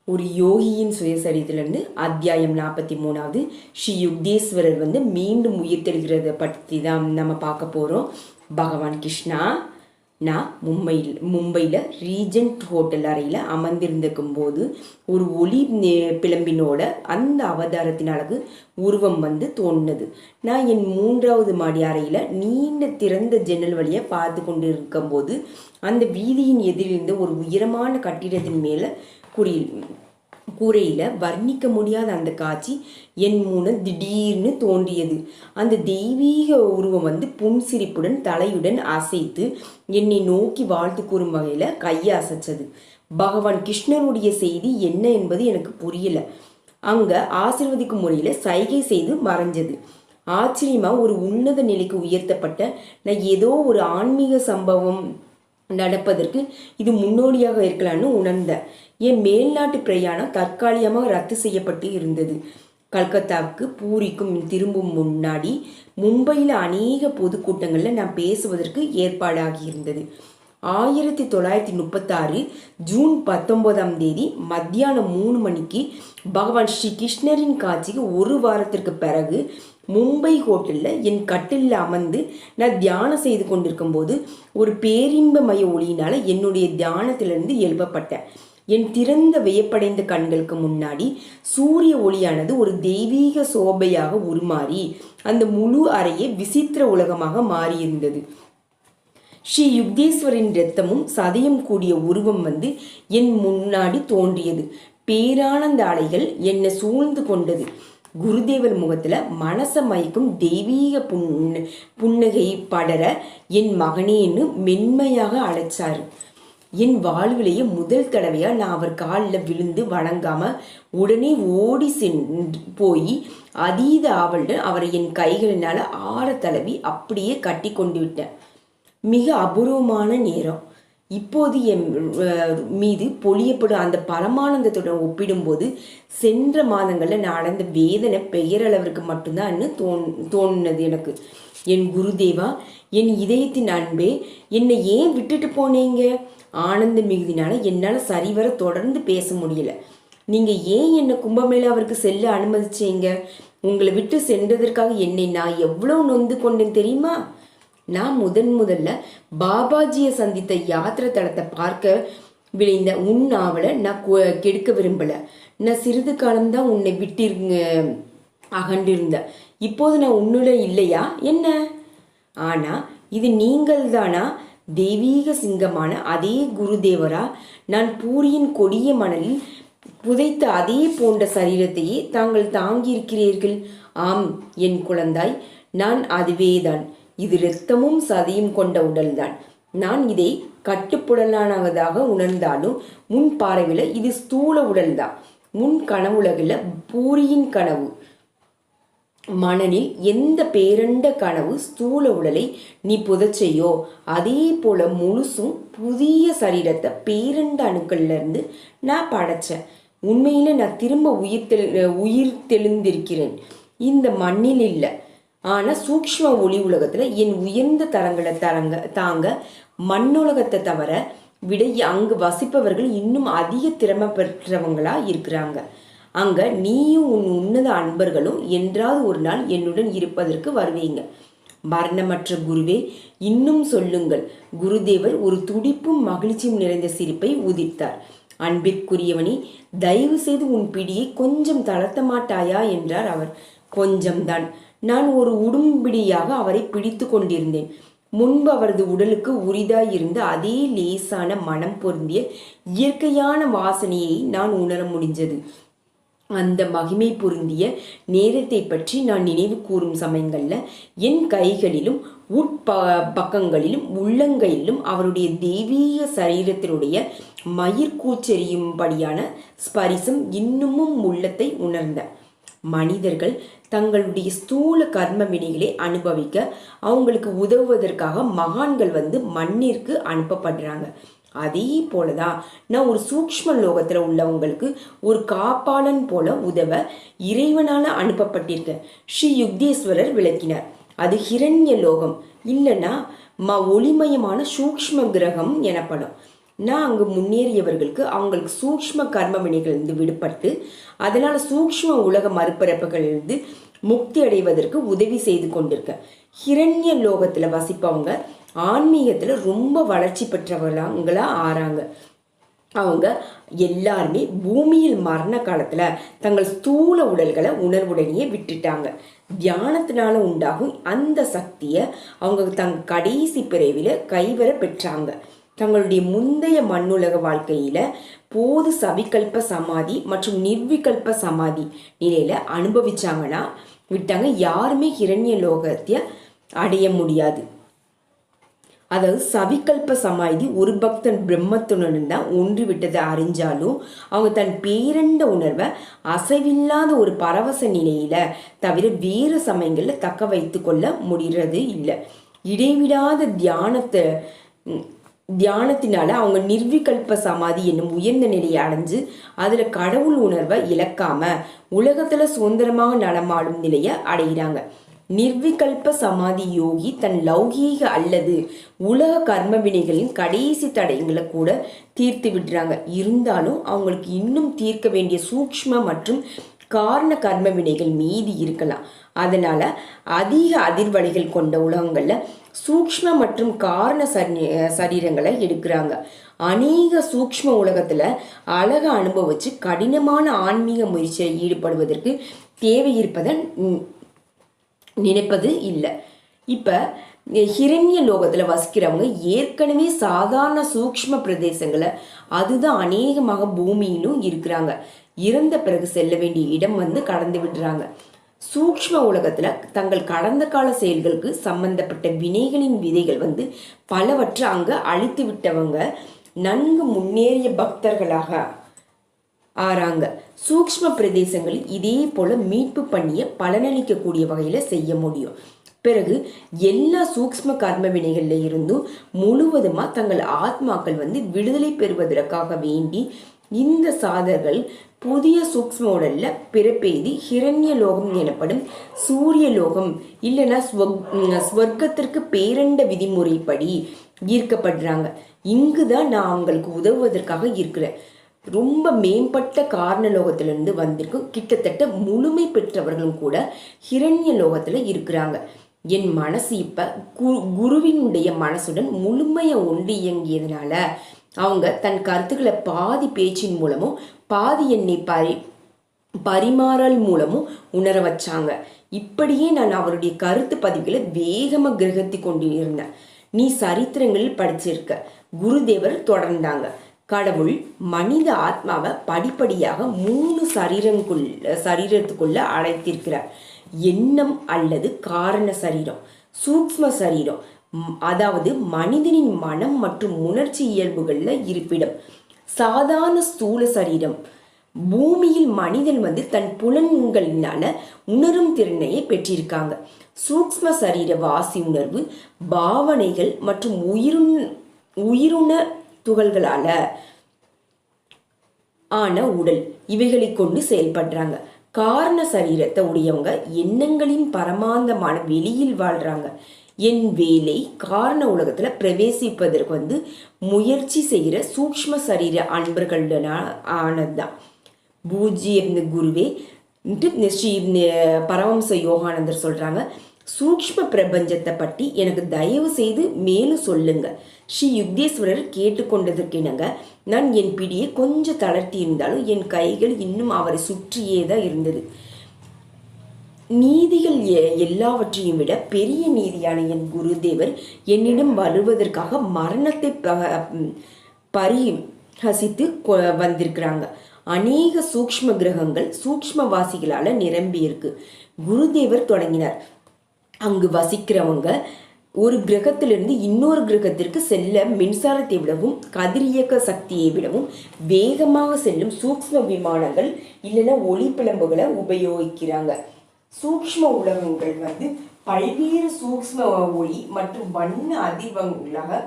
ஒரு யோகியின் சுயசரித்திலிருந்து அத்தியாயம் 43வது ஸ்ரீ யுக்தேஸ்வரர் மீண்டும் உயிர் தெழுகிறத பற்றி தான் நம்ம பார்க்க போகிறோம். பகவான் கிருஷ்ணா, நான் மும்பையில் ரீஜென்ட் ஹோட்டல் அறையில் அமர்ந்திருந்திருக்கும் போது ஒரு ஒளி பிளம்பினோட அந்த அவதாரத்தின் அழகு உருவம் தோன்றினது. நான் என் 3வது மாடி அறையில் நீண்ட திறந்த ஜன்னல் வழியை பார்த்து கொண்டு இருக்கும்போது அந்த வீதியின் எதிரிலிருந்து ஒரு உயரமான கட்டிடத்தின் மேலே கூரையில் வர்ணிக்க முடியாத அந்த காட்சி என் முன் திடீர்னு தோன்றியது. அந்த தெய்வீக உருவம் புன்சிரிப்புடன் தலையுடன் அசைத்து என்னை நோக்கி வாழ்த்து கூறும் வகையில் கையை அசைச்சது. பகவான் கிருஷ்ணனுடைய செய்தி என்ன என்பது எனக்கு புரியல. அங்கே ஆசீர்வதிக்கும் முறையில் சைகை செய்து மறைஞ்சது. ஆச்சரியமா ஒரு உன்னத நிலைக்கு உயர்த்தப்பட்ட நான் ஏதோ ஒரு ஆன்மீக சம்பவம் நடப்பதற்கு இது முன்னோடியாக இருக்கலான்னு உணர்ந்தேன். என் மேல்நாட்டு பிரயாணம் தற்காலிகமாக ரத்து செய்யப்பட்டு இருந்தது. கல்கத்தாவுக்கு பூரிக்கும் திரும்பும் முன்னாடி மும்பையில் அநேக பொதுக்கூட்டங்களில் நான் பேசுவதற்கு ஏற்பாடாகி இருந்தது. 1936 ஜூன் 19ஆம் தேதி மத்தியானம் 3 மணிக்கு பகவான் ஸ்ரீ கிருஷ்ணரின் காட்சிக்கு ஒரு வாரத்திற்கு பிறகு மும்பை ஹோட்டலில் என் கட்டிலில் அமர்ந்து நான் தியானம் செய்து கொண்டிருக்கும் போது ஒரு பேரின்பமய ஒளியினால் என்னுடைய தியானத்திலிருந்து எழுப்பப்பட்டேன். என் திறந்த வியப்படைந்த கண்களுக்கு முன்னாடி சூரிய ஒளியானது ஒரு தெய்வீக சோபையாக உருமாறி அந்த முழு அறையே விசித்திர உலகமாக மாறியிருந்தது. ஸ்ரீ யுக்தேஸ்வரின் இரத்தமும் சதையும் கூடிய உருவம் என் முன்னாடி தோன்றியது. பேரானந்த அலைகள் என்னை சூழ்ந்து கொண்டது. குருதேவர் முகத்துல மனச மயக்கும் தெய்வீக புன்னகை படர என் மகனேன்னு மென்மையாக அழைச்சாரு. என் வாழ்விலேயே முதல் தடவையா நான் அவர் காலில் விழுந்து வணங்காம உடனே ஓடி போய் அதீத ஆவலுடன் அவரை என் கைகளினால ஆற தடவி அப்படியே கட்டி கொண்டு விட்டேன். மிக அபூர்வமான நேரம். இப்போது என் மீது பொழியப்படும் அந்த பரமானந்தத்துடன் ஒப்பிடும்போது சென்ற மாதங்களில் நான் அடைந்த வேதனை பெயரளவிற்கு மட்டும்தான் தோணுனது எனக்கு. என் குருதேவா, என் இதயத்தின் அன்பே, என்னை ஏன் விட்டுட்டு போனீங்க? ஆனந்த மிகுதினால என்னால் சரிவர தொடர்ந்து பேச முடியல. நீங்கள் ஏன் என்னை கும்பமேளாவிற்கு செல்ல அனுமதிச்சீங்க? உங்களை விட்டு சென்றதற்காக என்னை நான் எவ்வளோ நொந்து கொண்டேன் தெரியுமா? நான் முதல்ல பாபாஜியை சந்தித்த யாத்திரை தளத்தை பார்க்க விளைந்த உன் ஆவலை நான் கெடுக்க விரும்பலை. நான் சிறிது காலம்தான் உன்னை விட்டு அகண்டிருந்த. இப்போது நான் உன்னுடன் இல்லையா என்ன? ஆனால் இது நீங்கள் தானா? தெய்வீக சிங்கமான அதே குருதேவரா? நான் பூரியின் கொடிய மணலில் புதைத்த அதே போன்ற சரீரத்தையே தாங்கள் தாங்கியிருக்கிறீர்கள். ஆம் என் குழந்தாய், நான் அதுவேதான். இது இரத்தமும் சதையும் கொண்ட உடல்தான். நான் இதை கட்டுப்புடலானதாக உணர்ந்தாலும் முன் பார்வையில் இது ஸ்தூல உடல்தான். முன் கனவுலகில் பூரியின் கனவு மனனில் எந்த பேரண்ட கனவு ஸ்தூல உடலை நீ புதைச்சையோ அதே போல முழுசும் புதிய சரீரத்தை பேரண்ட அணுக்கள்ல இருந்து நான் படைச்சேன். உண்மையில நான் திரும்ப உயிர் தெளிந்திருக்கிறேன். இந்த மண்ணில் இல்லை, ஆனால் சூக்ஷ்ம ஒளி உலகத்தில் என் உயர்ந்த தரங்களை தாங்க மண்ணுலகத்தை தவிர விட அங்கு வசிப்பவர்கள் இன்னும் அதிக திறமை பெற்றவங்களா இருக்கிறாங்க. அங்கே நீயும் உன் உன்னத அன்பர்களும் என்றாவது ஒரு நாள் என்னுடன் இருப்பதற்கு வருவீங்க. மரணமற்ற குருவே, இன்னும் சொல்லுங்கள். குருதேவர் ஒரு துடிப்பும் மகிழ்ச்சியும் நிறைந்த சிரிப்பை உதிர்த்தார். அன்பிற்குரியவனே, தயவு செய்து உன் பிடியை கொஞ்சம் தளர்த்த மாட்டாயா என்றார் அவர். கொஞ்சம்தான். நான் ஒரு உடும்பிடியாக அவரை பிடித்து கொண்டிருந்தேன். முன்பு அவரது உடலுக்கு உரிதாயிருந்த அதே லேசான மனம் பொருந்திய இயற்கையான வாசனையை நான் உணர முடிஞ்சது. அந்த மகிமை பொருந்திய நேரத்தை பற்றி நான் நினைவு கூறும் சமயங்களில் என் கைகளிலும் பக்கங்களிலும் உள்ளங்கையிலும் அவருடைய தெய்வீக சரீரத்தினுடைய மயிர்கூச்செறியும்படியான ஸ்பரிசம் இன்னமும் உள்ளத்தை உணர்ந்த. மனிதர்கள் தங்களுடைய ஸ்தூல கர்ம வினைகளை அனுபவிக்க அவங்களுக்கு உதவுவதற்காக மகான்கள் மண்ணிற்கு அனுப்பப்படுறாங்க. அதே போலதான் நான் ஒரு சூக்ஷ்ம லோகத்துல உள்ளவங்களுக்கு ஒரு காப்பாளன் போல உதவ இறைவனால அனுப்பப்பட்டிருக்கேன். ஸ்ரீ யுக்தேஸ்வரர் விளக்கினார். அது ஹிரண்ய லோகம் இல்லைன்னா ஒளிமயமான சூக்ஷ்ம கிரகம் எனப்படும். நான் அங்கு முன்னேறியவர்களுக்கு அவங்களுக்கு சூக்ஷ்ம கர்ம வினைகளிலிருந்து விடுபட்டு அதனால சூக்ஷ்ம உலக மறுபிறப்புகளிலிருந்து முக்தி அடைவதற்கு உதவி செய்து கொண்டிருக்க. ஹிரண்ய லோகத்துல வசிப்பவங்க ஆன்மீகத்துல ரொம்ப வளர்ச்சி பெற்றவங்களா ஆறாங்க. அவங்க எல்லாருமே பூமியில் மரண காலத்துல தங்கள் ஸ்தூல உடல்களை உணர்வுடனேயே விட்டுட்டாங்க. தியானத்தினால உண்டாகும் அந்த சக்தியை அவங்க கடைசி பிறவில கைவர பெற்றாங்க. தங்களுடைய முந்தைய மண்ணுலக வாழ்க்கையில போது சவிகல்ப சமாதி மற்றும் நிர்விகல்ப சமாதி நிலையில அனுபவிச்சாங்கன்னா விட்டாங்க. யாருமே ஹிரண்ய லோகத்தை அடைய முடியாது. அதாவது சவிகல்ப சமாதி ஒரு பக்தன் பிரம்மத்துடன் தான் ஒன்று விட்டதை அறிஞ்சாலும் அவங்க தன் பேரண்ட உணர்வை அசைவில்லாத ஒரு பரவச நிலையில தவிர வேறு சமயங்கள்ல தக்க வைத்து கொள்ள முடிகிறது இல்லை. இடைவிடாத தியானத்தினால அவங்க நிர்விகல்ப சமாதி என்னும் உயர்ந்த நிலையை அடைஞ்சு அதுல கடவுள் உணர்வை இழக்காம உலகத்துல சுதந்திரமாக நடமாடும் நிலையை அடைகிறாங்க. நிர்விகல்ப சமாதி யோகி தன் லௌகீக அல்லது உலக கர்ம வினைகளின் கடைசி தடயங்களை கூட தீர்த்து விடுறாங்க. இருந்தாலும் அவங்களுக்கு இன்னும் தீர்க்க வேண்டிய சூக்ஷ்ம மற்றும் காரண கர்ம வினைகள் மீதி இருக்கலாம். அதனால அதிக அதிர்வலைகள் கொண்ட உலகங்கள்ல சூக்ஷ்ம மற்றும் காரண சரீரங்களை எடுக்கிறாங்க. அநேக சூக்ஷ்ம உலகத்துல அழக அனுபவிச்சு கடினமான ஆன்மீக முயற்சியில் ஈடுபடுவதற்கு தேவை இருப்பதை நினைப்பது இல்லை. இப்ப ஹிரண்ய லோகத்துல வசிக்கிறவங்க ஏற்கனவே சாதாரண சூக்ஷ்ம பிரதேசங்களை அதுதான் அநேகமாக பூமியிலும் இருக்கிறாங்க. இறந்த பிறகு செல்ல வேண்டிய இடம் கடந்து விடுறாங்க. சூக்ஷ்ம உலகத்துல தங்கள் கடந்த கால செயல்களுக்கு சம்பந்தப்பட்ட வினைகளின் விதைகள் பலவற்றை அங்க அழித்து விட்டவங்க நன்கு முன்னேறிய பக்தர்களாக ஆறாங்க. சூக்ஷ்ம பிரதேசங்களில் இதே போல மீட்பு பண்ணிய பலனளிக்கக்கூடிய வகையில செய்ய முடியும். பிறகு எல்லா சூக்ஷ்ம கர்ம வினைகள்ல இருந்தும் முழுவதுமா தங்கள் ஆத்மாக்கள் விடுதலை பெறுவதற்காக வேண்டி இந்த சாதர்கள் புதிய சூக்ஷ்ம உடல்ல பிறப்பெய்தி ஹிரண்ய லோகம் எனப்படும் சூரிய லோகம் இல்லைன்னா ஸ்வர்க்கத்திற்கு பேரண்ட விதிமுறைப்படி ஈர்க்கப்படுறாங்க. இங்குதான் நான் அவங்களுக்கு உதவுவதற்காக இருக்கிறேன். ரொம்ப மேம்பட்ட காரண லோகத்திலிருந்து வந்திருக்கும் கிட்டத்தட்ட முழுமை பெற்றவர்களும் கூட ஹிரண்ய லோகத்துல இருக்கிறாங்க. என் மனசு இப்ப குருவினுடைய மனசுடன் முழுமைய ஒன்று இயங்கியதுனால அவங்க தன் கருத்துக்களை பாதி பேச்சின் மூலமும் பாதி என்னை பரிமாறல் மூலமும் உணர வச்சாங்க. இப்படியே நான் அவருடைய கருத்து பதிவுகளை வேகமா கிரகித்து கொண்டு இருந்தேன். நீ சரித்திரங்களில் படிச்சிருக்க. குருதேவர் தொடர்ந்தாங்க. கடவுள் மனித ஆத்மாவை படிப்படியாக 3 சரீரத்துக்குள்ள அழைத்திருக்கிறார். எண்ணம் அல்லது காரண சரீரம், சூக்ஷ்ம சரீரம் அதாவது மனிதனின் மனம் மற்றும் உணர்ச்சி இயல்புகள்ல இருப்பிடம், சாதாரண ஸ்தூல சரீரம். பூமியில் மனிதன் தன் புலன்களினால உணரும் திறனையை பெற்றிருக்காங்க. சூக்ஷ்ம சரீர வாசி உணர்வு, பாவனைகள் மற்றும் உயிருண துகள்களால ஆன உடல் இவைகளை கொண்டு செயல்படுறாங்க. காரண சரீரத்தை உடையவங்க எண்ணங்களின் பரமாந்தமான வெளியில் வாழ்றாங்க. என் வேலை காரண உலகத்துல பிரவேசிப்பதற்கு முயற்சி செய்கிற சூக்ஷ்ம சரீர அன்பர்களுடன் ஆனதுதான். பூஜ்ய குருவே ஸ்ரீ பரமஹம்ச யோகானந்தர் சொல்றாங்க, சூக்ஷ்ம பிரபஞ்சத்தை பற்றி எனக்கு தயவு செய்து மேலும் சொல்லுங்க. ஸ்ரீ யுக்தேஸ்வரர் கேட்டுக்கொண்டதற்கிணங்க நான் என் பிடியை கொஞ்சம் தளர்த்தி இருந்தாலும் என் கைகள் இன்னும் அவரை சுற்றியே தான் இருந்தது. நீதிகள் எல்லாவற்றையும் விட பெரிய நீதியான என் குருதேவர் என்னிடம் வருவதற்காக மரணத்தை பரிஹசித்து வந்திருக்கிறாங்க. அநேக சூக்ஷ்ம கிரகங்கள் சூக்ஷ்மவாசிகளால நிரம்பி இருக்கு. குருதேவர் தொடங்கினார். அங்கு வசிக்கிறவங்க ஒரு கிரகத்திலிருந்து இன்னொரு கிரகத்திற்கு செல்ல மின்சாரத்தை விடவும் கதிரியக்க சக்தியை விடவும் வேகமாக செல்லும் சூக்ஷ்ம விமானங்கள் இல்லைன்னா ஒளிப்பிழம்புகளை உபயோகிக்கிறாங்க. சூக்ஷ்ம உலகங்கள் பல்வேறு சூக்ஷ்ம ஒளி மற்றும் வண்ண அதிர்வங்களாக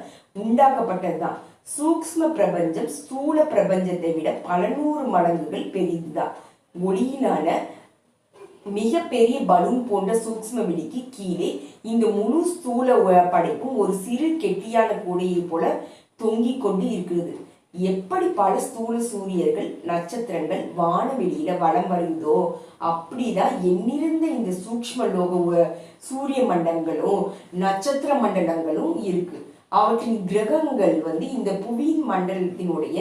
உண்டாக்கப்பட்டதுதான். சூக்ஷ்ம பிரபஞ்சம் ஸ்தூல பிரபஞ்சத்தை விட பல 100 மடங்குகள் பெரிதுதான். ஒளியிலான மிக பெரிய பலூன் போன்ற சூக்ஷ்ம வெளிக்கு கீழே இந்த முழு ஸ்தூல படைப்பும் ஒரு சிறு கெட்டியான கூடையை போல தொங்கிக் கொண்டு இருக்கிறது. எப்படி பல ஸ்தூல சூரியர்கள் நட்சத்திரங்கள் வானவெளியில வலம் வருதோ அப்படிதான் எண்ணிருந்த இந்த சூக்ஷ்ம லோக சூரிய மண்டலங்களும் நட்சத்திர மண்டலங்களும் இருக்கு. அவற்றின் கிரகங்கள் இந்த புவியின் மண்டலத்தினுடைய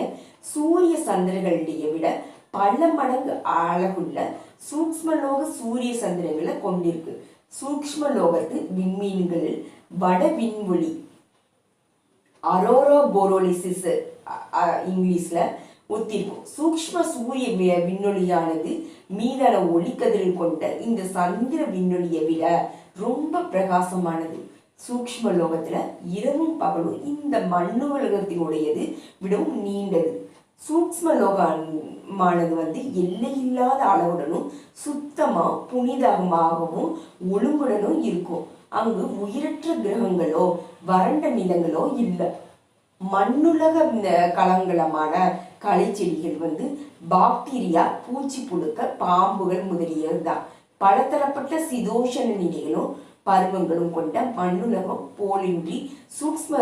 சூரிய சந்திரர்களுடைய விட பல மடங்கு அழகுள்ள சூக்ஷ்மலோக சூரிய சந்திரங்களை கொண்டிருக்கு. சூக்ஷ்மலோகத்து விண்மீன்களில் வட விண்வெளி அரோரா போரோலிசிஸ் இங்கிலீஷ்ல ஒத்திருக்கும். சூக்ஷ்ம சூரிய விண்ணொலியானது மீதான ஒளிக்கதிரில் கொண்ட இந்த சந்திர விண்ணொலியை விட ரொம்ப பிரகாசமானது. சூக்ஷ்ம லோகத்துல இரவும் பகலும் இந்த மண்ணுலகத்தினுடையது விடவும் நீண்டது. சூக்ஷ்ம லோகமானது எல்லையில்லாத அளவுடனும் சுத்தமா புனிதமாகவும் ஒழுங்குடனும் இருக்கும். அங்கு உயிரற்ற கிரகங்களோ வறண்ட நிலங்களோ இல்லை. மண்ணுலக களங்கலமான களை செடிகள் பாக்டீரியா, பூச்சி புழுக்க, பாம்புகள் முதலியதுதான். பலதரப்பட்ட சிதோஷண நிலைகளும் பருவங்களும் கொண்ட மண்ணுலகம் போலின்றி சூக்ஷ்ம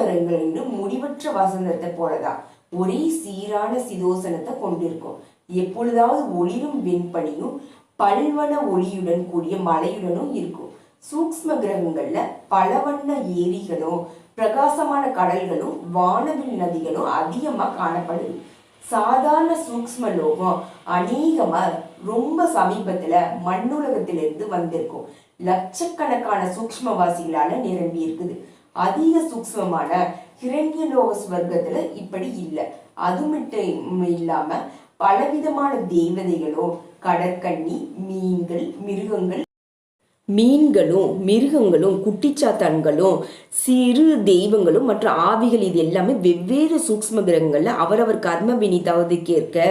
முடிவற்ற வசந்தத்தை போலதான் ஒரே சீரான சிதோசனத்தை கொண்டிருக்கும். எப்பொழுதாவது ஒளிரும் வெண்பனியும் பல்வன ஒளியுடன் கூடிய மழையுடனும் இருக்கும். சூக்ஷ்ம கிரகங்கள்ல பலவண்ண ஏரிகளும் பிரகாசமான கடல்களும் வானவில் நதிகளும் அதிகமா காணப்படுது. சாதாரண சூக்ஷ்ம லோகம் அநேகமா ரொம்ப சமீபத்துல மண்ணுலகத்திலிருந்து வந்திருக்கும். லட்சக்கணக்கான சூக்ஷ்மவாசிகளால நிரம்பி இருக்குது. அதிக சூக்ஷ்மமான ஹிரண்யலோக ஸ்வர்க்கத்துல இப்படி இல்லை. அது மட்டும் இல்லாம பலவிதமான தேவதைகளும் கடற்கன்னி மீன்களும் மிருகங்களும் குட்டிச்சாத்தான்களும் சிறு தெய்வங்களும் மற்றும் ஆவிகள் இது எல்லாமே வெவ்வேறு சூக்ஷ்ம கிரகங்கள்ல அவரவர் கர்ம வினிதவதுக்கேற்க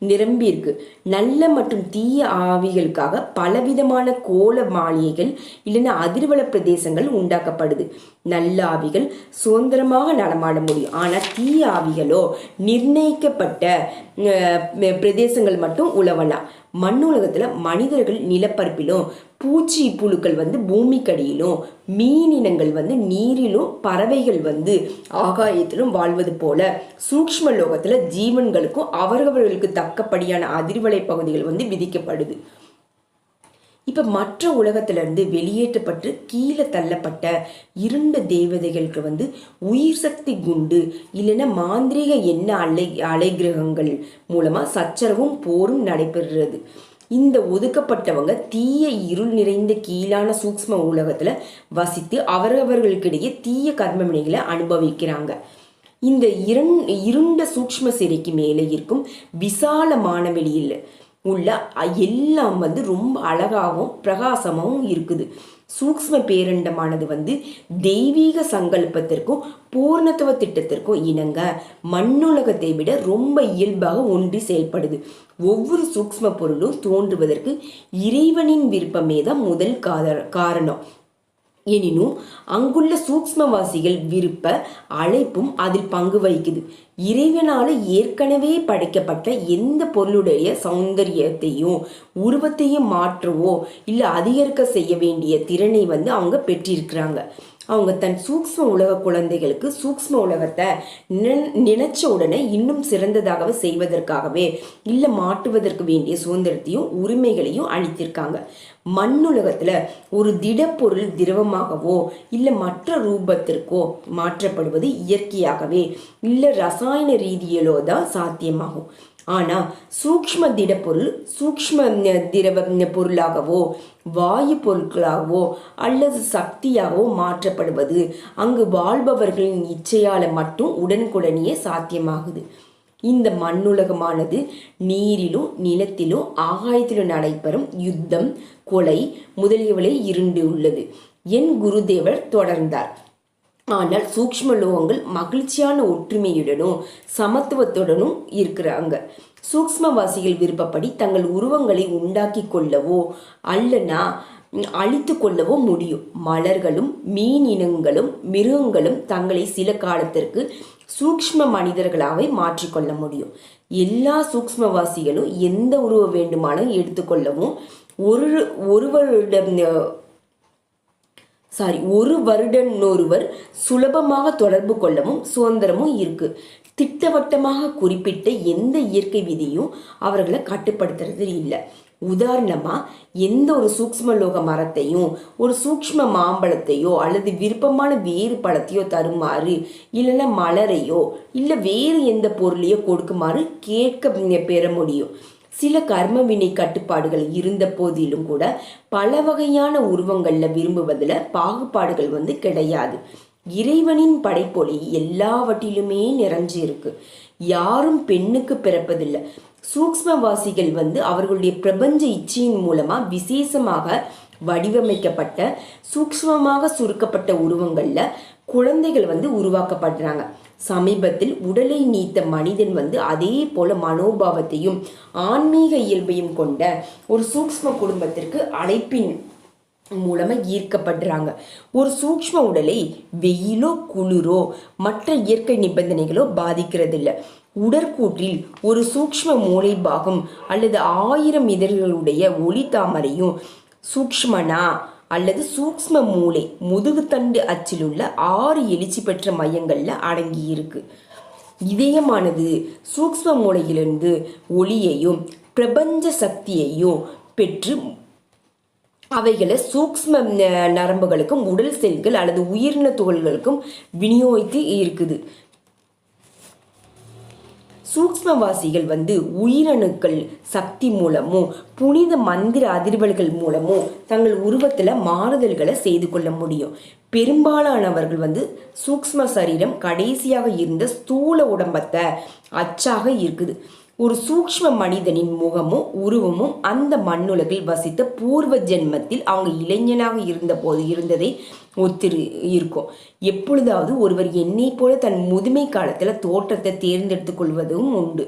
நிரம்பி இருக்கு. நல்ல மற்றும் தீய ஆவிகளுக்காக பலவிதமான கோல மாளிகைகள் இல்லைன்னா அதிர்வல பிரதேசங்கள் உண்டாக்கப்படுது. நல்ல ஆவிகள் சுதந்திரமாக நடமாட முடியும். ஆனால் தீய ஆவிகளோ நிர்ணயிக்கப்பட்ட பிரதேசங்கள் மட்டும் உழவலாம். மண்ணுலகத்துல மனிதர்கள் நிலப்பரப்பிலும் பூச்சி புழுக்கள் பூமிக்கடியிலும் மீனினங்கள் நீரிலும் பறவைகள் ஆகாயத்திலும் வாழ்வது போல சூக்ஷ்ம லோகத்துல ஜீவன்களுக்கும் அவர்களுக்கு தக்கப்படியான அதிர்வலை பகுதிகள் விதிக்கப்படுது. இப்ப மற்ற உலகத்திலிருந்து வெளியேற்றப்பட்டு கீழே தள்ளப்பட்ட இருண்ட தேவதைகளுக்கு உயிர் சக்தி குண்டு இல்லைன்னா மாந்திரீக எண்ண அலை கிரகங்கள் மூலமா சச்சரவும் போரும் நடைபெறுறது. இந்த ஒதுக்கப்பட்டவங்க தீய இருள் நிறைந்த கீழான சூக்ஷ்ம உலகத்துல வசித்து அவரவர்களுக்கிடையே தீய கர்மவினைகளை அனுபவிக்கிறாங்க. இந்த இருண்ட சூக்ஷ்ம சிறைக்கு மேலே இருக்கும் விசாலமான வெளியில் உள்ள எல்லாம் ரொம்ப அழகாகவும் பிரகாசமாகவும் இருக்குது. சூக்ஷ்ம பேரண்டமானது தெய்வீக சங்கல்பத்திற்கும் பூர்ணத்துவ திட்டத்திற்கும் இணங்க மண்ணுலகத்தை விட ரொம்ப இயல்பாக ஒன்றி செயல்படுது. ஒவ்வொரு சூக்ஷ்ம பொருளும் தோன்றுவதற்கு இறைவனின் விருப்பமே தான் முதல் காரணம். எனினும் அங்குள்ள சூக்ஷ்மவாசிகள் விருப்ப அழைப்பும் அதில் பங்கு வகிக்குது. இறைவனால ஏற்கனவே படைக்கப்பட்ட எந்த பொருளுடைய சௌந்தரியத்தையும் உருவத்தையும் மாற்றவோ இல்லை அதிகரிக்க செய்ய வேண்டிய திறனை அவங்க பெற்றிருக்கிறாங்க. அவங்க தன் சூக்ஷ்ம உலக குழந்தைகளுக்கு சூக்ஷ்ம உலகத்தை நினைச்ச உடனே இன்னும் சிறந்ததாகவே செய்வதற்காகவே இல்லை மாற்றுவதற்கு வேண்டிய சுதந்திரத்தையும் உரிமைகளையும் அளித்திருக்காங்க. மண்ணுலகத்துல ஒரு திடப்பொருள் திரவமாகவோ இல்லை மற்ற ரூபத்திற்கோ மாற்றப்படுவது இயற்கையாகவே இல்லை ரசாயன ரீதியிலோ தான் சாத்தியமாகும். ஆனால் சூக்ஷ்ம திடப்பொருள் சூக்ஷ்ம திரவ பொருளாகவோ வாயு பொருட்களாகவோ அல்லது சக்தியாகவோ மாற்றப்படுவது அங்கு வாழ்பவர்களின் இச்சையால மட்டும் உடனுக்குடனேயே சாத்தியமாகுது. இந்த மண்ணுலகமானது நீரிலும் நிலத்திலும் ஆகாயத்திலும் நடைபெறும் யுத்தம், கொலை முதலியவளை இருண்டு உள்ளது. என் குருதேவர் தொடர்ந்தார். ஆனால் சூக்ஷ்ம லோகங்கள் மகிழ்ச்சியான ஒற்றுமையுடனும் சமத்துவத்துடனும் இருக்கிறாங்க. சூக்ஷ்மவாசிகள் விருப்பப்படி தங்கள் உருவங்களை உண்டாக்கி கொள்ளவோ அல்லனா அழித்து கொள்ளவோ முடியும். மலர்களும் மீன் இனங்களும் மிருகங்களும் தங்களை சில காலத்திற்கு சூக்ஷ்ம மனிதர்களாக மாற்றிக்கொள்ள முடியும். எல்லா சூக்ஷ்மவாசிகளும் எந்த உருவம் வேண்டுமானாலும் எடுத்துக்கொள்ளவும் ஒருவரிடம் ஒரு வருடனொருவர் சுலபமாக தொடர்பு கொள்ளவும் சுதந்திரமும் இருக்கு. திட்டவட்டமாக குறிப்பிட்ட எந்த இயற்கை விதியும் அவர்களை கட்டுப்படுத்துறது இல்லை. உதாரணமா, எந்த ஒரு சூக்ஷ்மலோக மரத்தையும் ஒரு சூக்ஷ்ம மாம்பழத்தையோ அல்லது விருப்பமான வேறு பழத்தையோ தருமாறு, இல்லைன்னா மலரையோ இல்லை வேறு எந்த பொருளையோ கொடுக்குமாறு கேட்க பெற முடியும். சில கர்ம வினை கட்டுப்பாடுகள் இருந்த போதிலும் கூட பல வகையான உருவங்களில் விரும்புவதில் பாகுபாடுகள் கிடையாது. இறைவனின் படைப்பொலி எல்லாவற்றிலுமே நிறைஞ்சு இருக்கு. யாரும் பெண்ணுக்கு பிறப்பதில்லை. சூக்ஷ்மவாசிகள் அவர்களுடைய பிரபஞ்ச இச்சையின் மூலமா விசேஷமாக வடிவமைக்கப்பட்ட சூக்ஷ்மமாக சுருக்கப்பட்ட உருவங்கள்ல குழந்தைகள் உருவாக்கப்படுறாங்க. சமீபத்தில் உடலை நீத்த மனிதன் அதே போல மனோபாவத்தையும் ஆன்மீக இயல்பையும் கொண்ட ஒரு சூக்ஷ்ம குடும்பத்திற்கு அழைப்பின் மூலமா ஈர்க்கப்படுறாங்க. ஒரு சூக்ஷ்ம உடலை வெயிலோ குளிரோ மற்ற இயற்கை நிபந்தனைகளோ பாதிக்கிறது இல்லை. உடற்கூற்றில் ஒரு சூக்ஷ்ம மூளை பாகம் அல்லது 1000 இதழ்களுடைய ஒளி தாமரையும் சூக்ஷ்மனா அல்லது சூக்ஷ்ம மூளை முதுகுத்தண்டு அச்சில் உள்ள 6 எழுச்சி பெற்ற மையங்கள்ல அடங்கி இருக்கு. இதயமானது சூக்ஷ்ம மூளையிலிருந்து ஒளியையும் பிரபஞ்ச சக்தியையும் பெற்று அவைகளை சூக்ஷ்ம நரம்புகளுக்கும் உடல் செல்கள் அல்லது உயிரின துகள்களுக்கும் விநியோகித்து இருக்குது. சூக்ஷ்மவாசிகள் உயிரணுக்கள் சக்தி மூலமும் புனித மந்திர அதிர்வல்கள் மூலமும் தங்கள் உருவத்தில் மாறுதல்களை செய்து கொள்ள முடியும். பெரும்பாலானவர்கள் சூக்ஷ்ம சரீரம் கடைசியாக இருந்த ஸ்தூல உடம்பத்தை அச்சாக இருக்குது. ஒரு சூக்ஷ்ம மனிதனின் முகமும் உருவமும் அந்த மண்ணுலகில் வசித்த பூர்வ ஜென்மத்தில் அவங்க இளைஞனாக இருந்த போது இருந்ததை ஒத்திரு இருக்கும். எப்பொழுதாவது ஒருவர் என்னை போல தன் முதுமை காலத்துல தோற்றத்தை தேர்ந்தெடுத்து கொள்வதும் உண்டு.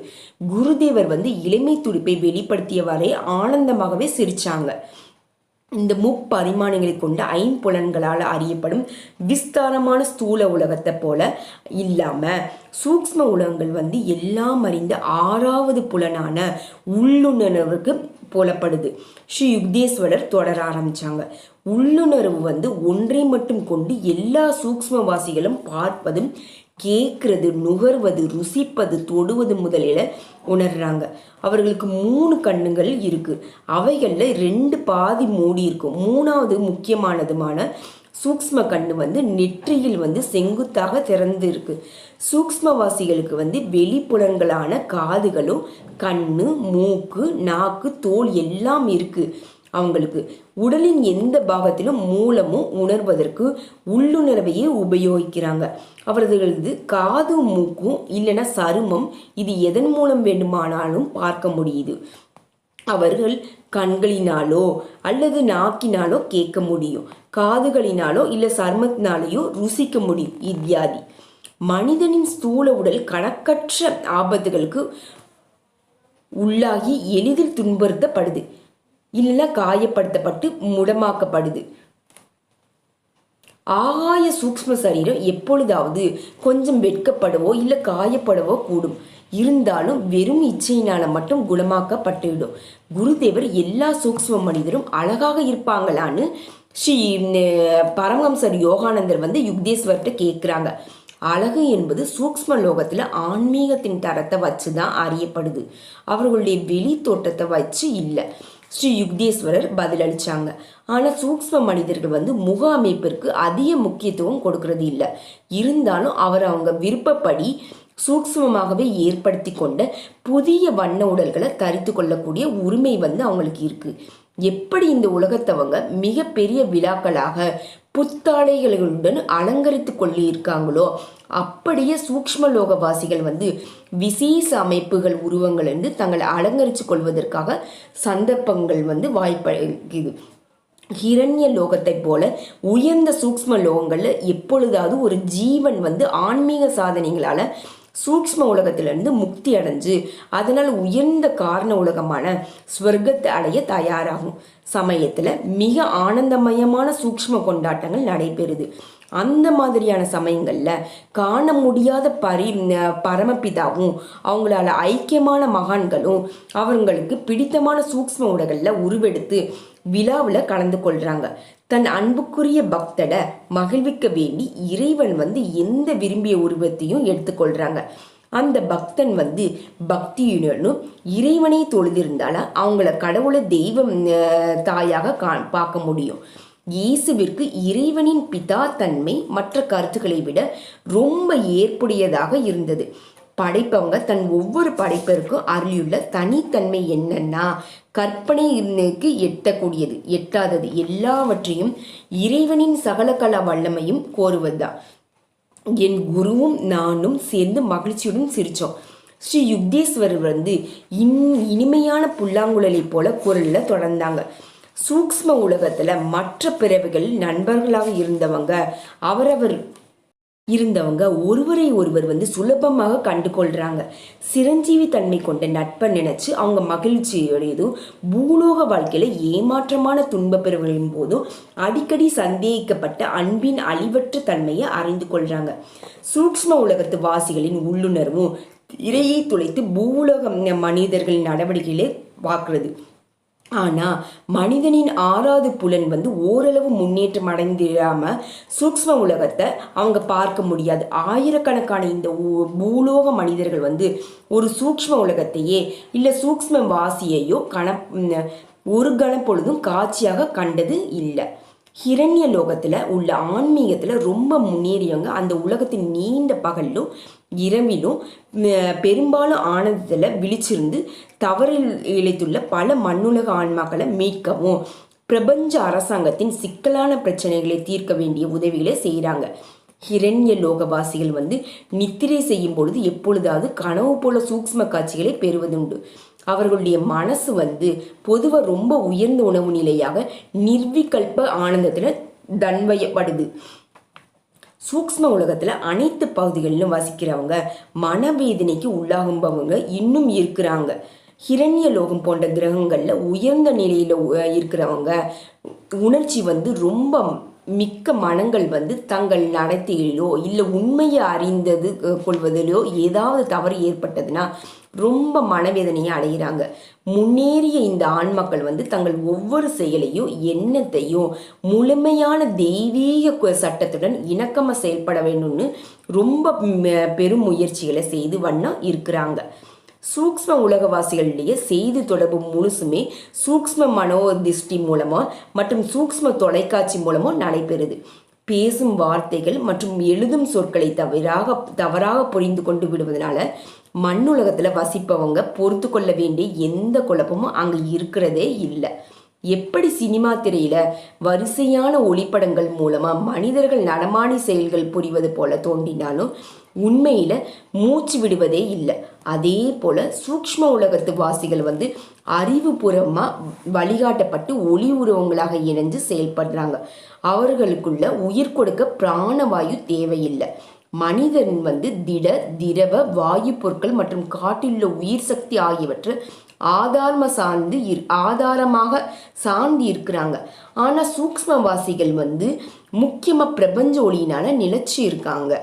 குருதேவர் இளமை துடிப்பை வெளிப்படுத்தியவாறே ஆனந்தமாகவே சிரிச்சாங்க. இந்த முப்பரிமாணங்களை கொண்ட ஐம்புலன்களால் அறியப்படும் விஸ்தாரமான ஸ்தூல உலகத்தை போல இல்லாம சூக்ஷ்ம உலகங்கள் எல்லாம் அறிந்த 6வது புலனான உள்ளுணர்வுக்கு புலப்படுது. ஸ்ரீ யுக்தேஸ்வரர் தொடர ஆரம்பிச்சாங்க. உள்ளுணர்வு ஒன்றை மட்டும் கொண்டு எல்லா சூக்ஷ்மவாசிகளும் பார்ப்பதும் கேட்கறது, நுகர்வது, ருசிப்பது, தொடுவது முதலில் உணர்றாங்க. அவர்களுக்கு 3 கண்ணுகள் இருக்கு. அவைகள்ல 2 பாதி மூடி இருக்கும். 3வது முக்கியமானதுமான சூக்ஷ்ம கண்ணு நெற்றியில் செங்குத்தாக திறந்து இருக்கு. சூக்ஷ்மவாசிகளுக்கு வெளிப்புலன்களான காதுகளும் கண்ணு, மூக்கு, நாக்கு, தோல் எல்லாம் இருக்கு. அவங்களுக்கு உடலின் எந்த பாகத்திலும் மூலமும் உணர்வதற்கு உள்ளுணர்வையே உபயோகிக்கிறாங்க. அவர்களது காது, மூக்கும் இல்லைன்னா சருமம் இது எதன் மூலம் வேண்டுமானாலும் பார்க்க முடியுது. அவர்கள் கண்களினாலோ அல்லது நாக்கினாலோ கேட்க முடியும். காதுகளினாலோ இல்லை சருமத்தினாலேயோ ருசிக்க முடியும் இத்தியாதி. மனிதனின் ஸ்தூல உடல் கணக்கற்ற ஆபத்துகளுக்கு உள்ளாகி எளிதில் துன்புறுத்தப்படுது, இல்லைன்னா காயப்படுத்தப்பட்டு முடமாக்கப்படுது. ஆகாய சூக்ஷ்ம சரீரம் எப்பொழுதாவது கொஞ்சம் வெட்கப்படவோ இல்லை காயப்படவோ கூடும். இருந்தாலும் வெறும் இச்சையினால மட்டும் குணமாக்கப்பட்டுவிடும். குருதேவர் எல்லா சூக்ஷ்ம மனிதரும் அழகாக இருப்பாங்களான்னு ஸ்ரீ பரமஹம்சர் யோகானந்தர் யுக்தேஸ்வர்கிட்ட கேட்குறாங்க. அழகு என்பது சூக்ஷ்ம லோகத்தில் ஆன்மீகத்தின் தரத்தை வச்சு தான் அறியப்படுது, அவர்களுடைய வெளி தோற்றத்தை வச்சு இல்லை. ஸ்ரீ யுக்தேஸ்வரர் பதிலளிச்சாங்க. ஆனால் சூக்ஷ்ம மனிதர்கள் முக அமைப்பிற்கு அதிக முக்கியத்துவம் கொடுக்கறது இல்லை. இருந்தாலும் அவங்க விருப்பப்படி சூக்ஷ்மமாகவே ஏற்படுத்தி கொண்ட புதிய வண்ண உடல்களை தரித்து கொள்ளக்கூடிய உரிமை அவங்களுக்கு இருக்கு. எப்படி இந்த உலகத்தவங்க மிகப்பெரிய விழாக்களாக புத்தாடைகளுடன் அலங்கரித்து கொள்ளி இருக்காங்களோ அப்படியே சூக்ஷ்ம லோகவாசிகள் விசேஷ அமைப்புகள் உருவங்கள் தங்களை அலங்கரித்து கொள்வதற்காக சந்தர்ப்பங்கள் வாய்ப்பளிக்குது. ஹிரண்ய லோகத்தை போல உயர்ந்த சூக்ஷ்ம லோகங்கள்ல எப்பொழுதாவது ஒரு ஜீவன் ஆன்மீக சாதனைகளால சூக்ஷ்ம உலகத்திலிருந்து முக்தி அடைஞ்சு அதனால் உயர்ந்த காரண உலகமான ஸ்வர்க்கத்தை அடைய தயாராகும் சமயத்துல மிக ஆனந்தமயமான சூக்ஷ்ம கொண்டாட்டங்கள் நடைபெறுது. அந்த மாதிரியான சமயங்கள்ல காண முடியாத பரமபிதாவும் அவங்களால ஐக்கியமான மகான்களும் அவங்களுக்கு பிடித்தமான சூக்ஷ்ம உலகல்ல உருவெடுத்து விழாவில் கலந்து கொள்றாங்க. தன் அன்புக்குரிய பக்தரை மகிழ்விக்க வேண்டி இறைவன் எந்த விரும்பிய உருவத்தையும் எடுத்துக்கொள்றாங்க. அந்த பக்தன் பக்தியுடனும் இறைவனை தொழுதிருந்தால அவங்கள கடவுளை தெய்வம் தாயாக பார்க்க முடியும். இயேசுவிற்கு இறைவனின் பிதா தன்மை மற்ற கருத்துக்களை விட ரொம்ப ஏற்புடையதாக இருந்தது. படைப்பவங்க தன் ஒவ்வொரு படைப்பிற்கும் அருளியுள்ள தனித்தன்மை என்னன்னா, கற்பனைக்கு எட்டாதது எல்லாவற்றையும் இறைவனின் சகலகலா வல்லமையும் கோருவதுதான். என் குருவும் நானும் சேர்ந்து மகிழ்ச்சியுடன் சிரித்தோம். ஸ்ரீ யுக்தேஸ்வரர் இனிமையான புல்லாங்குழலை போல குரல்ல தொடர்ந்தாங்க. சூக்ஷ்ம உலகத்துல மற்ற பிறவிகள் நண்பர்களாக இருந்தவங்க ஒருவரை ஒருவர் சுலபமாக கண்டு கொள்றாங்க. சிரஞ்சீவி தன்மை கொண்ட நட்பை நினைச்சு அவங்க மகிழ்ச்சியோடையதும் பூலோக வாழ்க்கையில ஏமாற்றமான துன்ப பிறவுகளின் போதும் அடிக்கடி சந்தேகிக்கப்பட்ட அன்பின் அழிவற்ற தன்மையை அறிந்து கொள்றாங்க. சூக்ஷ்ம உலகத்து வாசிகளின் உள்ளுணர்வும் இறையை துளைத்து பூலோக மனிதர்களின் நடவடிக்கைகளை பார்க்கிறது. ஆனால் மனிதனின் 6வது புலன் ஓரளவு முன்னேற்றம் அடைந்திடாம சூக்ஷ்ம உலகத்தை அவங்க பார்க்க முடியாது. ஆயிரக்கணக்கான இந்த பூலோக மனிதர்கள் ஒரு சூக்ஷ்ம உலகத்தையே இல்லை சூக்ஷ்ம வாசியையோ ஒரு கணப்பொழுதும் காட்சியாக கண்டது இல்லை. ஹிரண்ய லோகத்தில் உள்ள ஆன்மீகத்தில் ரொம்ப முன்னேறியவங்க அந்த உலகத்தின் நீண்ட பகலிலும் இரவிலும் பெரும்பாலும் ஆனந்தத்தில் விழிச்சிருந்து தவறில் இழைத்துள்ள பல மண்ணுலக ஆன்மாக்களை மீட்கவும் பிரபஞ்ச அரசாங்கத்தின் சிக்கலான பிரச்சனைகளை தீர்க்க வேண்டிய உதவிகளை செய்கிறாங்க. ஹிரண்ய லோகவாசிகள் நித்திரை செய்யும் பொழுது எப்பொழுதாவது கனவு போல சூக்ஷ்ம காட்சிகளை பெறுவதுண்டு. அவர்களுடைய மனசு பொதுவாக ரொம்ப உயர்ந்த உணவு நிலையாக நிர்விகல்ப ஆனந்தத்தில் தன்வயப்படுது. சூக்ஷ்ம உலகத்தில் அனைத்து பகுதிகளிலும் வசிக்கிறவங்க மனவேதனைக்கு உள்ளாகும்பவங்க இன்னும் இருக்கிறாங்க. ஹிரண்ய லோகம் போன்ற கிரகங்களில் உயர்ந்த நிலையில் இருக்கிறவங்க உணர்ச்சி ரொம்ப மிக்க மனங்கள் தங்கள் நடத்தையிலோ இல்லை உண்மையை அறிந்தது கொள்வதிலோ ஏதாவது தவறு ஏற்பட்டதுன்னா ரொம்ப மனவேதனையை அடைகிறாங்க. முன்னேறிய இந்த ஆண்மக்கள் தங்கள் ஒவ்வொரு செயலையும் எண்ணத்தையும் முழுமையான தெய்வீக சட்டத்துடன் இணக்கமாக செயல்பட வேணும்னு ரொம்ப பெரும் முயற்சிகளை செய்து இருக்கிறாங்க. சூக்ஷ்ம உலகவாசிகளுடைய செய்தி தொடர்பு முழுசுமே சூக்ஷ்ம மனோதிஷ்டி மூலமாக மற்றும் சூக்ஷ்ம தொலைக்காட்சி மூலமாக நடைபெறுது. பேசும் வார்த்தைகள் மற்றும் எழுதும் சொற்களை தவறாக புரிந்து கொண்டு விடுவதனால மண்ணுலகத்தில் வசிப்பவங்க பொறுத்து கொள்ள வேண்டிய எந்த குழப்பமும் அங்கே இருக்கிறதே இல்லை. எப்படி சினிமா திரையில வரிசையான ஒளிப்படங்கள் மூலமா மனிதர்கள் நடமாடி செயல்கள் புரிவது போல தோன்றினாலும் உண்மையில மூச்சு விடுவதே இல்லை. அதே போல சூக்ஷ்ம உலகத்து வாசிகள் அறிவுபூர்வமா வழிகாட்டப்பட்டு ஒளி உருவங்களாக இணைஞ்சு செயல்படுறாங்க. அவர்களுக்குள்ள உயிர் கொடுக்க பிராணவாயு தேவையில்லை. மனிதன் திட திரவ வாயு பொருட்கள் மற்றும் காட்டிலுள்ள உயிர் சக்தி ஆகியவற்றை ஆதாரமாக சார்ந்து இருக்கிறாங்க. ஆனா சூக்ஷ்மவாசிகள் முக்கியமா பிரபஞ்ச ஒளியினால நிலைச்சு இருக்காங்க.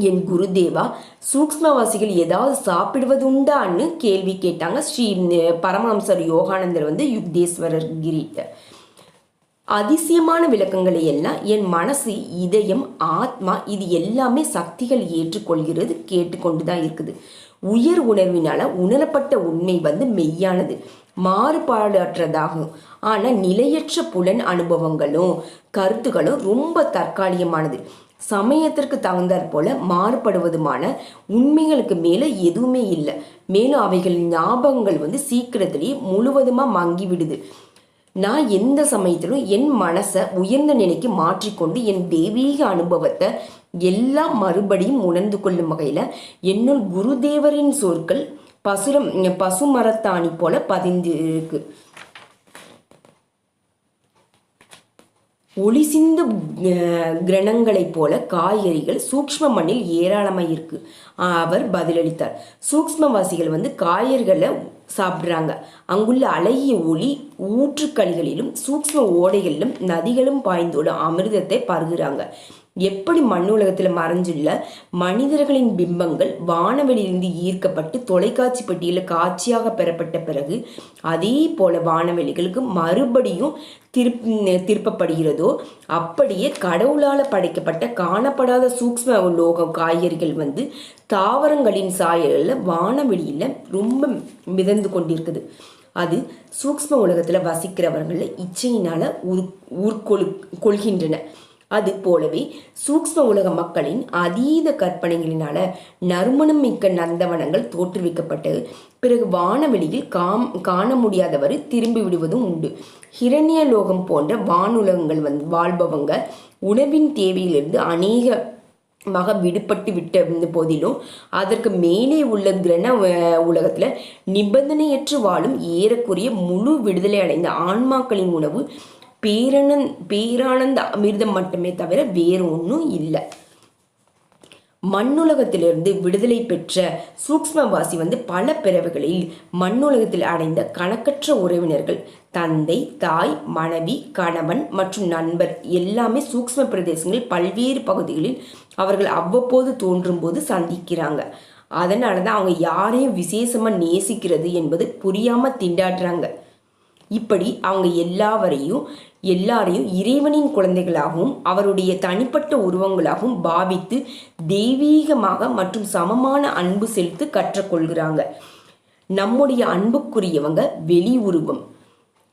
என் குருதேவா, சூக்ஷ்மவாசிகள் ஏதாவது சாப்பிடுவது உண்டான்னு கேள்வி கேட்டாங்க ஸ்ரீ பரமஹம்சர் யோகானந்தர் யுக்தேஸ்வரர் கிரிட்ட. அதிசயமான விளக்கங்களை எல்லாம் என் மனசு, இதயம், ஆத்மா இது எல்லாமே சக்திகள் ஏற்றுக்கொள்கிறது, கேட்டுக்கொண்டுதான் இருக்குது. உயர் உணர்வினால உணரப்பட்ட உண்மை மெய்யானது, மாறுபாடற்றதாகும். ஆனா நிலையற்ற புலன் அனுபவங்களும் கருத்துக்களும் ரொம்ப தற்காலிகமானது, சமயத்திற்கு தகுந்தாற் போல மாறுபடுவதுமான உண்மைகளுக்கு மேல எதுவுமே இல்லை. மேலும் அவைகள் ஞாபகங்கள் சீக்கிரத்திலேயே முழுவதுமா மங்கி விடுது. நான் எந்த சமயத்திலும் என் மனசை உயர்ந்த நிலைக்கு மாற்றிக்கொண்டு என் தெய்வீக அனுபவத்தை எல்லாம் மறுபடியும் உணர்ந்து கொள்ளும் வகையில என்னுள் குருதேவரின் சொற்கள் பசுமரத்தாணி போல பதிந்து இருக்கு. ஒளி சிந்து கிரணங்களைப் போல காய்கறிகள் சூக்ஷ்ம மண்ணில் ஏராளமாக இருக்கு. அவர் பதிலளித்தார். சூக்ஷ்மவாசிகள் காய்கறிகளை சாப்பிட்றாங்க. அங்குள்ள அழகிய ஒளி ஊற்றுக்களிகளிலும் சூக்ஷ்ம ஓடைகளிலும் நதிகளும் பாய்ந்தோடும் அமிர்தத்தை பருகுறாங்க. எப்படி மண்ணுலகத்தில் மறைஞ்சுள்ள மனிதர்களின் பிம்பங்கள் வானவெளியிலிருந்து ஈர்க்கப்பட்டு தொலைக்காட்சி பெட்டியில் காட்சியாக பெறப்பட்ட பிறகு அதே போல வானவெளிகளுக்கு மறுபடியும் திருப்பப்படுகிறதோ அப்படியே கடவுளால் படைக்கப்பட்ட காணப்படாத சூக்ஷ்ம லோகம் காய்கறிகள் வந்து தாவரங்களின் சாயலில் வானவெளியில் ரொம்ப மிதந்து கொண்டிருக்குது. அது சூக்ஷ்ம உலகத்தில் வசிக்கிறவர்கள் இச்சையினால் கொள்கின்றன. அது போலவே சூக்ஷ்ம உலக மக்களின் அதீத கற்பனைகளினால நறுமணம் மிக்க நந்தவனங்கள் தோற்றுவிக்கப்பட்டது. பிறகு வானவெளியில் காண முடியாதவர் திரும்பி விடுவதும் உண்டு. ஹிரண்ய லோகம் போன்ற வானுலகங்கள் வாழ்பவங்க உணவின் தேவையிலிருந்து அநேகமாக விடுபட்டு விட்ட போதிலும் அதற்கு மேலே உள்ள கிரன உலகத்தில் நிபந்தனையற்று வாழும் ஏறக்குறைய முழு விடுதலை அடைந்த ஆன்மாக்களின் உணவு பேரானந்த அமிர்தம் மட்டுமே தவிர வேறு ஒன்றும் இல்லை. மண்ணுலகத்திலிருந்து விடுதலை பெற்ற சூக்ஷ்மவாசி வந்து பல பிறவுகளில் மண்ணுலகத்தில் அடைந்த கணக்கற்ற உறவினர்கள், தந்தை, தாய், மனைவி, கணவன் மற்றும் நண்பர் எல்லாமே சூக்ஷ்ம பிரதேசங்கள் பல்வேறு பகுதிகளில் அவர்கள் அவ்வப்போது தோன்றும் போது சந்திக்கிறாங்க. அதனால தான் அவங்க யாரையும் விசேஷமாக நேசிக்கிறது என்பது புரியாமல் திண்டாடுறாங்க. இப்படி அவங்க எல்லாரையும் இறைவனின் குழந்தைகளாகவும் அவருடைய தனிப்பட்ட உருவங்களாகவும் பாவித்து தெய்வீகமாக மற்றும் சமமான அன்பு செலுத்தி கற்றுக்கொள்கிறாங்க. நம்முடைய அன்புக்குரியவங்க வெளி உருவம்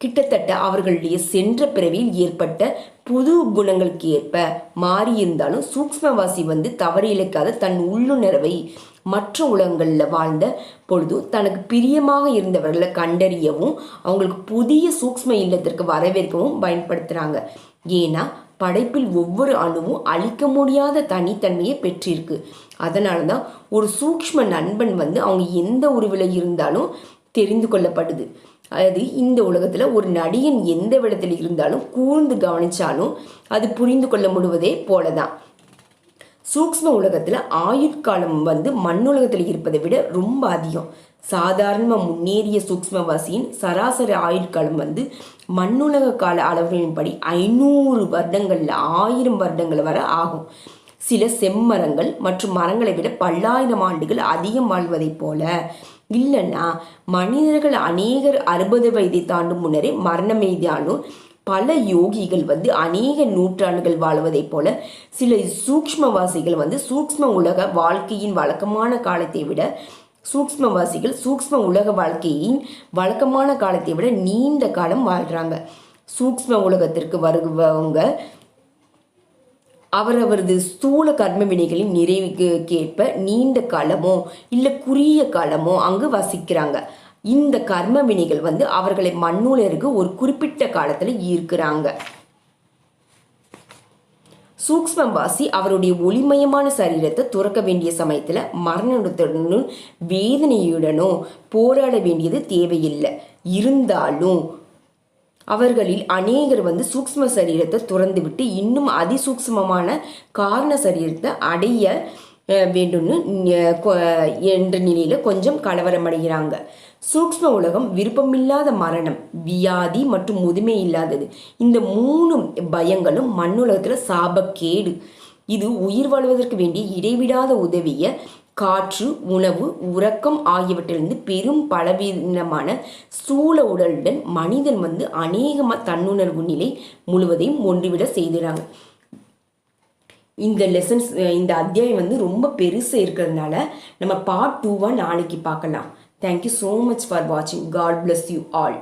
கிட்டத்தட்ட அவர்களுடைய சென்ற பிறவியில் ஏற்பட்ட புது குணங்களுக்கு ஏற்ப மாறியிருந்தாலும் சூக்ஷ்மவாசி வந்து தவறு இழைக்காத தன் உள்ளுணர்வை மற்ற உலகங்களில் வாழ்ந்த பொழுது தனக்கு பிரியமாக இருந்தவர்களை கண்டறியவும் அவங்களுக்கு புதிய சூக்ஷ்ம இல்லத்திற்கு வரவேற்கவும் பயன்படுத்துகிறாங்க. ஏன்னா படைப்பில் ஒவ்வொரு அணுவும் அழிக்க முடியாத தனித்தன்மையை பெற்றிருக்கு. அதனால தான் ஒரு சூக்ஷ்ம நண்பன் வந்து அவங்க எந்த உருவில் இருந்தாலும் தெரிந்து கொள்ளப்படுது. அதாவது இந்த உலகத்தில் ஒரு நடிகன் எந்த விடத்தில் இருந்தாலும் கூர்ந்து கவனித்தாலும் அது புரிந்து கொள்ள முடிவதே போலதான். சூக்ஷ்ம உலகத்தில் ஆயுட்காலம் வந்து மண்ணுலகத்தில் இருப்பதை விட ரொம்ப அதிகம். சாதாரண முன்னேறிய சூக்ஷ்மவாசியின் சராசரி ஆயுட்காலம் வந்து மண்ணுலக கால அளவுகளின்படி 500 வருடங்களில் 1000 வருடங்கள் வரை ஆகும். சில செம்மரங்கள் மற்றும் மரங்களை விட பல்லாயிரம் ஆண்டுகள் அதிகம் வாழ்வதை போல இல்லைன்னா மனிதர்கள் அநேகர் 60 வயதை தாண்டும் முன்னரே மரணமெய்தாலும் பல யோகிகள் வந்து அநேக நூற்றாண்டுகள் வாழ்வதை போல சில சூக்ஷ்மவாசிகள் வந்து சூக்ஷ்ம உலக வாழ்க்கையின் வழக்கமான காலத்தை விட சூக்ஷ்ம உலக வாழ்க்கையின் வழக்கமான காலத்தை விட நீண்ட காலம் வாழ்றாங்க. சூக்ஷ்ம உலகத்திற்கு வருவவங்க அவரவரது ஸ்தூல கர்ம வினைகளின் நிறைவுக்கேற்ப நீண்ட காலமோ இல்லை குறுகிய காலமோ அங்கு வசிக்கிறாங்க. இந்த கர்ம வினைகள் வந்து அவர்களை மண்ணுலருக்கு ஒரு குறிப்பிட்ட காலத்தில் ஈர்க்கிறாங்க. சூக்ஷ்மவாசி அவருடைய ஒளிமயமான சரீரத்தை துறக்க வேண்டிய சமயத்தில் மரணத்துடனும் வேதனையுடனோ போராட வேண்டியது தேவையில்லை. இருந்தாலும் அவர்களில் அநேகர் வந்து சூக்ஷ்ம சரீரத்தை துறந்து விட்டு இன்னும் அதிசூக்ஷ்மமான காரண சரீரத்தை அடைய வேண்டும்னு என்ற நிலையில் கொஞ்சம் கலவரமடைகிறாங்க. சூக்ஷ்ம உலகம் விருப்பமில்லாத மரணம், வியாதி மற்றும் முதுமை இல்லாதது. இந்த 3 பயங்களும் மண்ணுலகத்தில் சாபக்கேடு. இது உயிர் வாழ்வதற்கு வேண்டிய இடைவிடாத உதவிய காற்று, உணவு, உறக்கம் ஆகியவற்றிலிருந்து பெரும் பலவீனமான ஸ்தூல உடலுடன் மனிதன் வந்து அநேகமாக தன்னுணர்வு நிலை முழுவதையும் ஒன்றுவிட செய்துறாங்க. இந்த அத்தியாயம் வந்து ரொம்ப பெருசாக இருக்கிறதுனால நம்ம பார்ட் 2 நாளைக்கு பார்க்கலாம். தேங்க்யூ ஸோ மச் ஃபார் வாட்சிங். God bless you all.